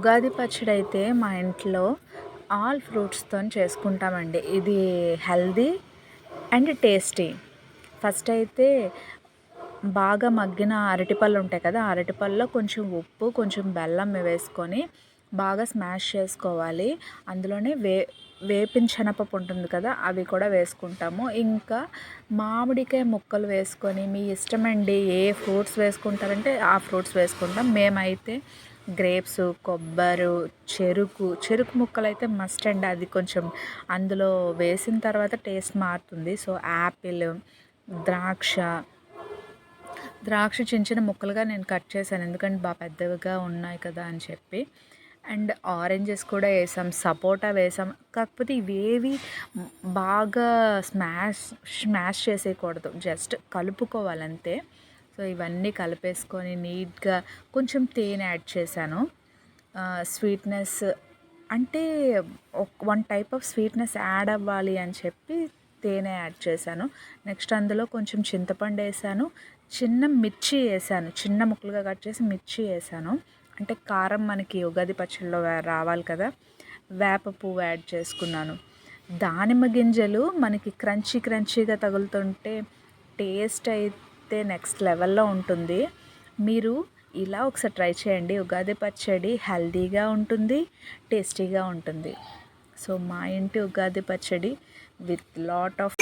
ఉగాది పచ్చడి అయితే మా ఇంట్లో ఆల్ ఫ్రూట్స్తో చేసుకుంటామండి. ఇది హెల్దీ అండ్ టేస్టీ. ఫస్ట్ అయితే బాగా మగ్గిన అరటిపళ్ళు ఉంటాయి కదా, అరటిపళ్ళలో కొంచెం ఉప్పు, కొంచెం బెల్లం వేసుకొని బాగా స్మాష్ చేసుకోవాలి. అందులోనే వేపిన శనగపప్పు ఉంటుంది కదా, అవి కూడా వేసుకుంటాము. ఇంకా మామిడికాయ ముక్కలు వేసుకొని, మీ ఇష్టమండి ఏ ఫ్రూట్స్ వేసుకుంటారంటే ఆ ఫ్రూట్స్ వేసుకుంటాం. మేమైతే గ్రేప్స్, కొబ్బరి, చెరుకు ముక్కలు అయితే మస్ట్ అండి. అది కొంచెం అందులో వేసిన తర్వాత టేస్ట్ మారుతుంది. సో యాపిల్, ద్రాక్ష చిన్న చిన్న ముక్కలుగా నేను కట్ చేశాను, ఎందుకంటే బాగా పెద్దవిగా ఉన్నాయి కదా అని చెప్పి. అండ్ ఆరెంజెస్ కూడా వేసాం, సపోటా వేసాం. కాకపోతే ఇవేవి బాగా స్మాష్ చేసేయకూడదు, జస్ట్ కలుపుకోవాలంతే. సో ఇవన్నీ కలిపేసుకొని నీట్గా కొంచెం తేనె యాడ్ చేశాను. స్వీట్నెస్ అంటే one type of sweetness add అవ్వాలి అని చెప్పి తేనె యాడ్ చేశాను. నెక్స్ట్ అందులో కొంచెం చింతపండు వేసాను, చిన్న మిర్చి వేసాను, చిన్న ముక్కలుగా కట్ చేసి మిర్చి వేసాను. అంటే కారం మనకి ఉగాది పచ్చడిలో రావాలి కదా. వేప పువ్వు యాడ్ చేసుకున్నాను. దానిమ్మ గింజలు మనకి క్రంచీగా తగులుతుంటే టేస్ట్ అయితే నెక్స్ట్ లెవెల్లో ఉంటుంది. మీరు ఇలా ఒకసారి ట్రై చేయండి. ఉగాది పచ్చడి హెల్తీగా ఉంటుంది, టేస్టీగా ఉంటుంది. సో మా ఇంటి ఉగాది పచ్చడి విత్ లాట్ ఆఫ్